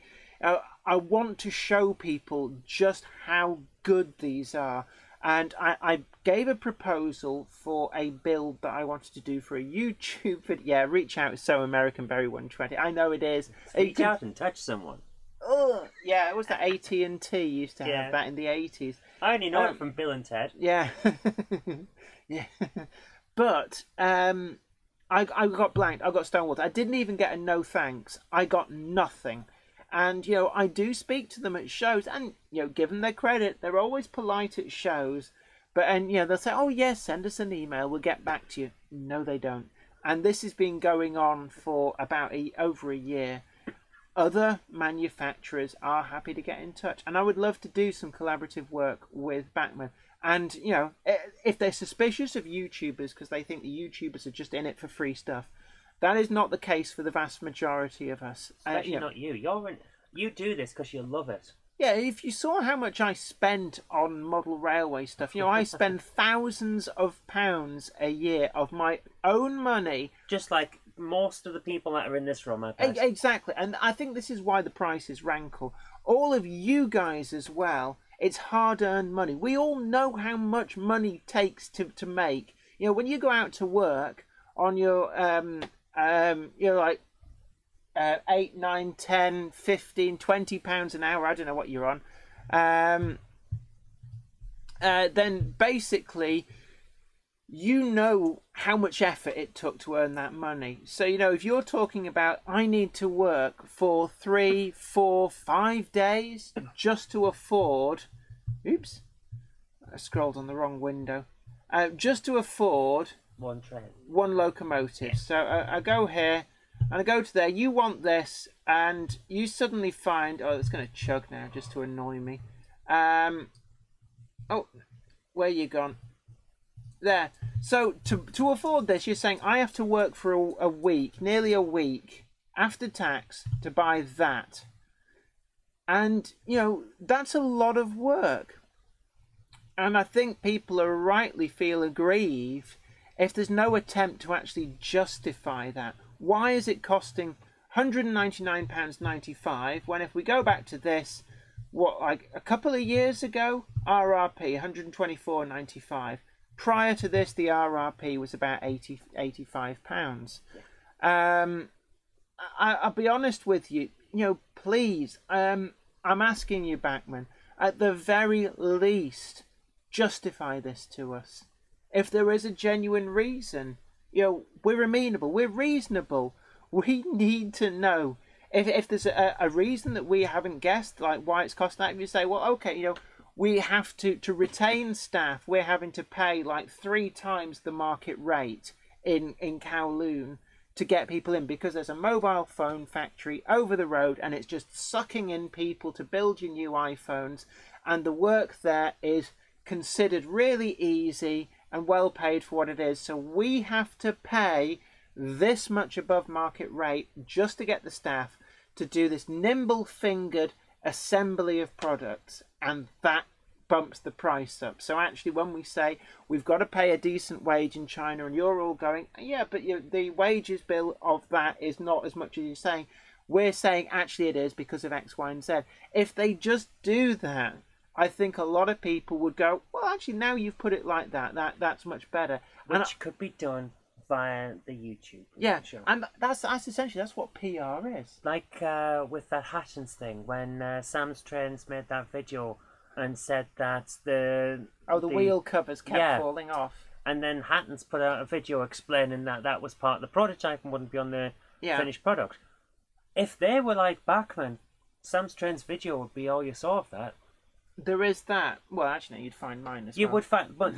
I want to show people just how good these are. And I gave a proposal for a build that I wanted to do for a YouTube video. Yeah, reach out is so American, Berry 120. I know it is. Reach out and touch someone. Oh, yeah, it was the AT&T used to have that in the 80s. I only know it from Bill and Ted. Yeah. Yeah. But I got blanked. I got stonewalled. I didn't even get a no thanks. I got nothing. And, I do speak to them at shows and, give them their credit. They're always polite at shows. But, they'll say, oh, yes, send us an email. We'll get back to you. No, they don't. And this has been going on for about over a year. Other manufacturers are happy to get in touch. And I would love to do some collaborative work with Bachmann. And, if they're suspicious of YouTubers because they think the YouTubers are just in it for free stuff, that is not the case for the vast majority of us. Especially not you. You do this because you love it. Yeah, if you saw how much I spent on model railway stuff, I spend thousands of pounds a year of my own money. Just like most of the people that are in this room, I bet. Exactly. And I think this is why the prices rankle. All of you guys as well, it's hard-earned money. We all know how much money takes to make. When you go out to work on your... like 8, 9, 10, 15, 20 pounds an hour. I don't know what you're on. Then basically, how much effort it took to earn that money. So, if you're talking about, I need to work for 3, 4, 5 days just to afford... Oops. I scrolled on the wrong window. Just to afford... One train. One locomotive. Yeah. So I go here and I go to there. You want this, and you suddenly find... Oh, it's going to chug now just to annoy me. Oh, where you gone? there. So to afford this, you're saying I have to work for a week, nearly a week after tax to buy that, and that's a lot of work. And I think people are rightly feel aggrieved if there's no attempt to actually justify that. Why is it costing £199.95 when if we go back to this, like a couple of years ago, RRP £124.95. Prior to this, the RRP was about £85. I'll be honest with you. Please, I'm asking you, Bachmann, at the very least, justify this to us. If there is a genuine reason, we're amenable, we're reasonable. We need to know if there's a reason that we haven't guessed, like why it's costing that. If you say, well, okay, we have to retain staff, we're having to pay like 3 times the market rate in Kowloon to get people in because there's a mobile phone factory over the road and it's just sucking in people to build your new iPhones, and the work there is considered really easy and well paid for what it is. So we have to pay this much above market rate just to get the staff to do this nimble-fingered assembly of products, and that bumps the price up. So actually, when we say we've got to pay a decent wage in China, and you're all going, yeah, but the wages bill of that is not as much as you're saying, we're saying actually it is because of X, Y, and Z. If they just do that, I think a lot of people would go, well, actually, now you've put it like that's much better. Which could be done via the YouTube. Yeah, show. and that's essentially that's what PR is. Like with that Hattons thing, when Sam's Trains made that video and said that the wheel covers kept falling off, and then Hattons put out a video explaining that was part of the prototype and wouldn't be on the finished product. If they were like Bachmann, Sam's Trains video would be all you saw of that. There is that. Well, actually, no, you'd find mine as well. You would find, but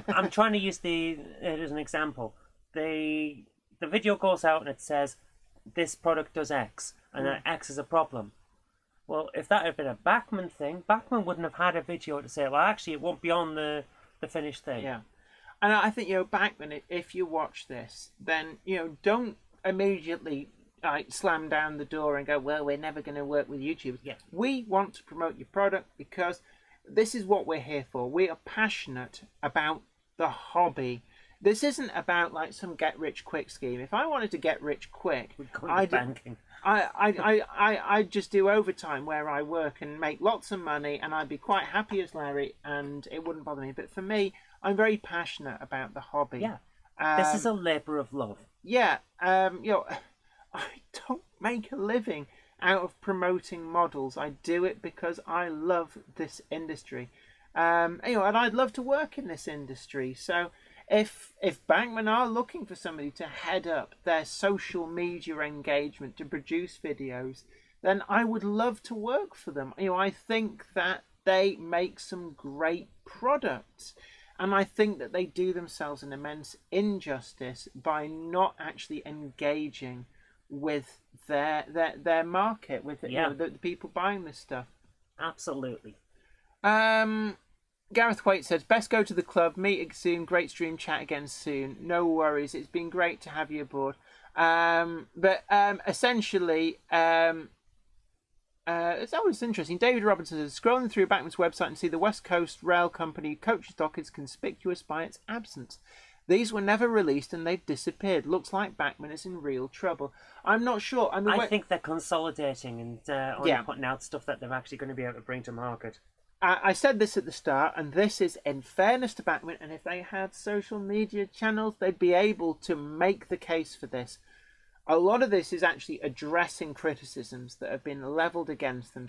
I'm trying to use it as an example. The video goes out and it says this product does X and that X is a problem. Well, if that had been a Bachmann thing, Bachmann wouldn't have had a video to say, well, actually, it won't be on the finished thing. Yeah, and I think Bachmann, if you watch this, then don't immediately slam down the door and go, well, we're never going to work with YouTube. Yeah, we want to promote your product because this is what we're here for. We are passionate about the hobby. This isn't about like some get rich quick scheme. If I wanted to get rich quick, banking. I'd just do overtime where I work and make lots of money, and I'd be quite happy as Larry, and it wouldn't bother me. But for me, I'm very passionate about the hobby. Yeah, this is a labour of love. Yeah, I don't make a living out of promoting models. I do it because I love this industry, and I'd love to work in this industry. So if Bachmann are looking for somebody to head up their social media engagement to produce videos, then I would love to work for them. I think that they make some great products, and I think that they do themselves an immense injustice by not actually engaging with their market, with the people buying this stuff. Absolutely. Gareth Waite says, best go to the club, meet soon, great stream, chat again soon. No worries, it's been great to have you aboard. But essentially, it's always interesting. David Robinson says, scrolling through Bachmann's website and see the West Coast Rail Company coach stock is conspicuous by its absence. These were never released and they've disappeared. Looks like Bachmann is in real trouble. I'm not sure. I think they're consolidating and only putting out stuff that they're actually going to be able to bring to market. I said this at the start, and this is in fairness to Bachmann, and if they had social media channels, they'd be able to make the case for this. A lot of this is actually addressing criticisms that have been levelled against them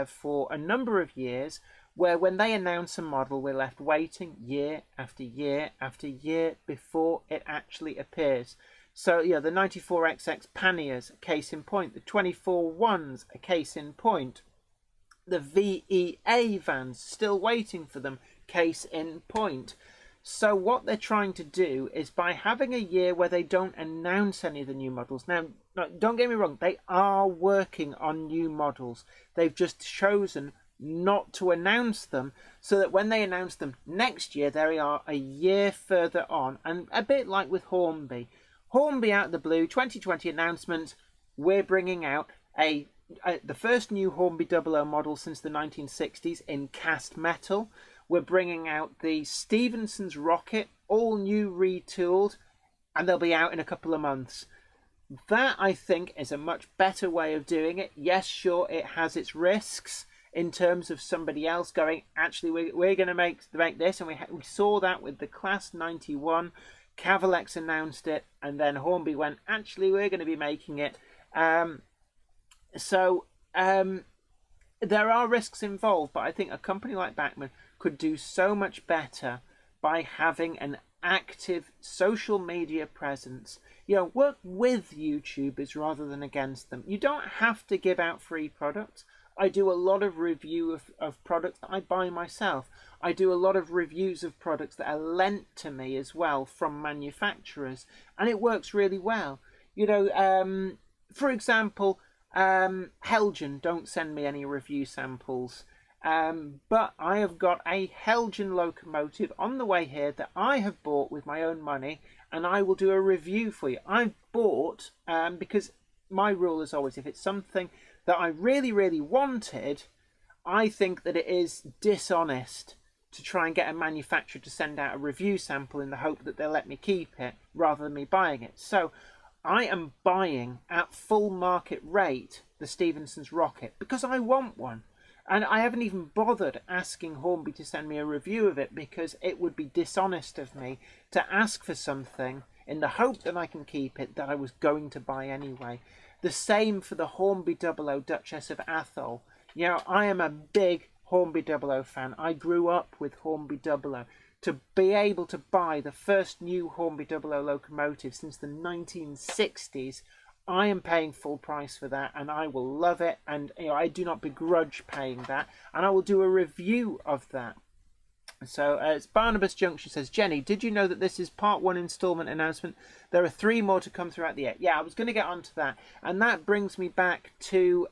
for a number of years, where when they announce a model, we're left waiting year after year after year before it actually appears. So, the 94XX panniers, case in point. The 24-1s, a case in point. The VEA vans, still waiting for them, case in point. So what they're trying to do is by having a year where they don't announce any of the new models. Now, don't get me wrong, they are working on new models. They've just chosen not to announce them, so that when they announce them next year, they are a year further on. And a bit like with Hornby. Hornby out of the blue, 2020 announcement, we're bringing out the first new Hornby 00 model since the 1960s in cast metal. We're bringing out the Stephenson's Rocket, all new, retooled, and they'll be out in a couple of months. That, I think, is a much better way of doing it. Yes, sure, it has its risks in terms of somebody else going, actually, we're going to make this. And we saw that with the Class 91. Cavalex announced it, and then Hornby went, actually, we're going to be making it. So there are risks involved, but I think a company like Bachmann could do so much better by having an active social media presence. Work with YouTubers rather than against them. You don't have to give out free products. I do a lot of review of products that I buy myself. I do a lot of reviews of products that are lent to me as well from manufacturers, and it works really well. For example, Helgen don't send me any review samples, but I have got a Helgen locomotive on the way here that I have bought with my own money, and I will do a review for you. I've bought because my rule is always, if it's something that I really, really wanted, I think that it is dishonest to try and get a manufacturer to send out a review sample in the hope that they'll let me keep it rather than me buying it. So I am buying at full market rate the Stephenson's Rocket because I want one. And I haven't even bothered asking Hornby to send me a review of it because it would be dishonest of me to ask for something in the hope that I can keep it that I was going to buy anyway. The same for the Hornby 00 Duchess of Atholl. I am a big Hornby 00 fan. I grew up with Hornby 00. To be able to buy the first new Hornby 00 locomotive since the 1960s, I am paying full price for that, and I will love it. And I do not begrudge paying that, and I will do a review of that. So it's Barnabas Junction says, Jenny, did you know that this is part 1 installment announcement? There are 3 more to come throughout the year. Yeah, I was going to get onto that. And that brings me back to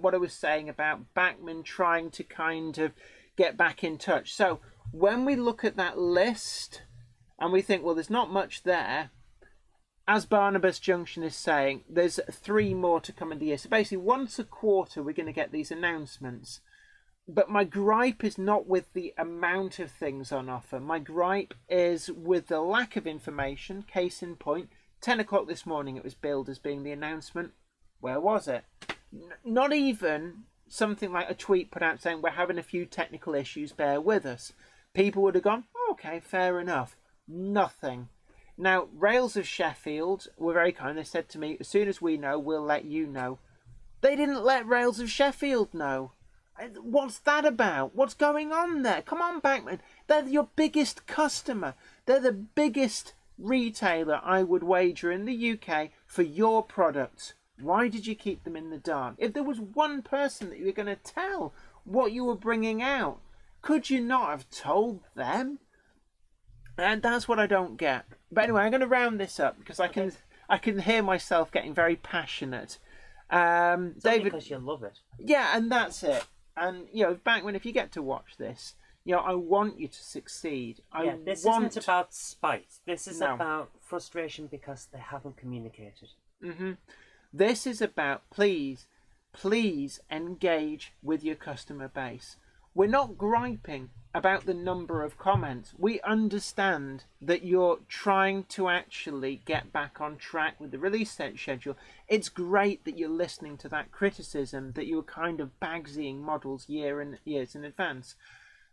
what I was saying about Bachmann trying to kind of get back in touch. So when we look at that list and we think, well, there's not much there, as Barnabas Junction is saying, there's 3 more to come in the year. So basically once a quarter we're going to get these announcements. But my gripe is not with the amount of things on offer. My gripe is with the lack of information. Case in point, 10 o'clock this morning it was billed as being the announcement. Where was it? Not even something like a tweet put out saying we're having a few technical issues, bear with us. People would have gone, okay, fair enough. Nothing. Now, Rails of Sheffield were very kind. They said to me, as soon as we know, we'll let you know. They didn't let Rails of Sheffield know. What's that about? What's going on there? Come on, Bachmann. They're your biggest customer. They're the biggest retailer, I would wager, in the UK for your products. Why did you keep them in the dark? If there was one person that you were going to tell what you were bringing out, could you not have told them? And that's what I don't get. But anyway, I'm going to round this up because I can hear myself getting very passionate. David, because you love it. Yeah, and that's it. And Bachmann, if you get to watch this, I want you to succeed. This isn't about spite. This is about frustration because they haven't communicated. Mm-hmm. This is about please engage with your customer base. We're not griping about the number of comments. We understand that you're trying to actually get back on track with the release schedule. It's great that you're listening to that criticism, that you were kind of bagsying models years in advance.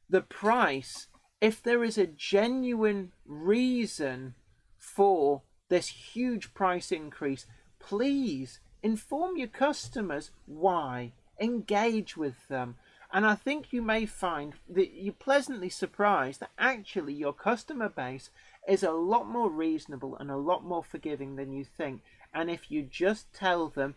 The price, if there is a genuine reason for this huge price increase, please inform your customers why. Engage with them. And I think you may find that you're pleasantly surprised that actually your customer base is a lot more reasonable and a lot more forgiving than you think. And if you just tell them,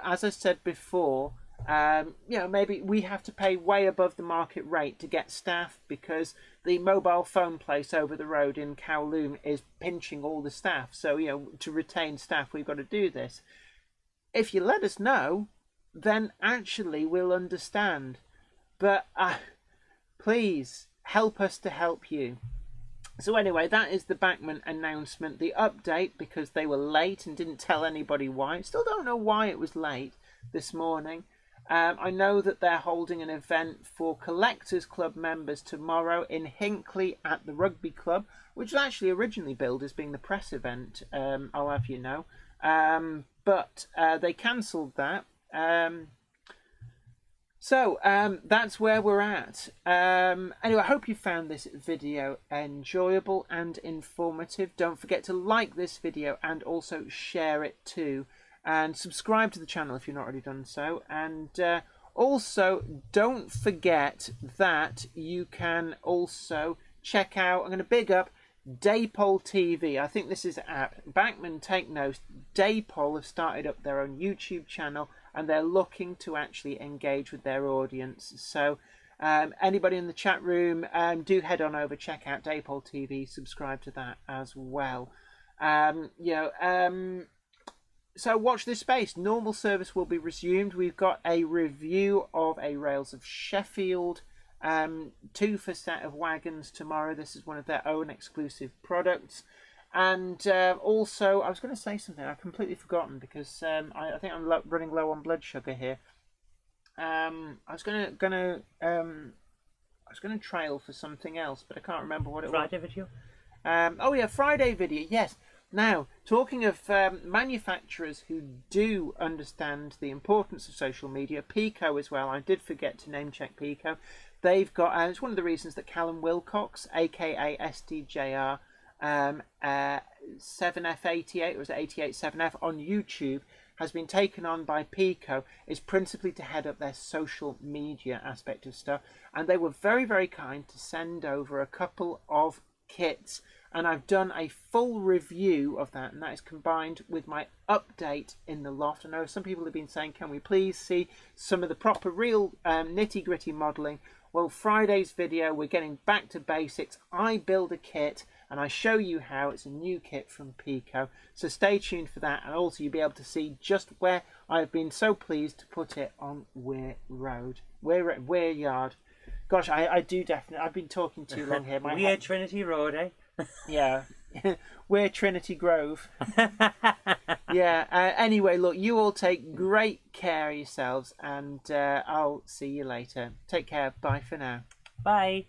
as I said before, maybe we have to pay way above the market rate to get staff because the mobile phone place over the road in Kowloon is pinching all the staff. So, to retain staff, we've got to do this. If you let us know, then actually we'll understand. But please help us to help you. So anyway, that is the Bachmann announcement, the update, because they were late and didn't tell anybody why. Still don't know why it was late this morning. I know that they're holding an event for Collectors Club members tomorrow in Hinckley at the Rugby Club, which was actually originally billed as being the press event, I'll have you know. But they cancelled that. So that's where we're at. Anyway, I hope you found this video enjoyable and informative. Don't forget to like this video and also share it too. And subscribe to the channel if you've not already done so. And also, don't forget that you can also check out, I'm going to big up Daypol TV. I think this is an app. Bachmann, take note. Daypol have started up their own YouTube channel and they're looking to actually engage with their audience. So anybody in the chat room, do head on over, check out Daypol TV, subscribe to that as well. So watch this space. Normal service will be resumed. We've got a review of a Rails of Sheffield 2 for set of wagons tomorrow. This is one of their own exclusive products. And also, I was going to say something I've completely forgotten because I think I'm running low on blood sugar here. I was going to trail for something else, but I can't remember what it was. Friday video? Oh yeah, Friday video. Yes. Now, talking of manufacturers who do understand the importance of social media, Pico as well. I did forget to name check Pico. They've got, it's one of the reasons that Callum Wilcox, aka SDJR 7F88, or was it 88 7F on YouTube, has been taken on by Pico, is principally to head up their social media aspect of stuff. And they were very, very kind to send over a couple of kits. And I've done a full review of that, and that is combined with my update in the loft. I know some people have been saying, can we please see some of the proper, real nitty-gritty modelling? Well, Friday's video, we're getting back to basics. I build a kit, and I show you how. It's a new kit from Pico. So stay tuned for that, and also you'll be able to see just where I've been so pleased to put it on Weir Road. Weir Yard. Gosh, I do definitely... I've been talking too long here. Weir Trinity Road, eh? Yeah. We're Trinity Grove. Yeah. Anyway, look, you all take great care of yourselves, and I'll see you later. Take care. Bye for now. Bye.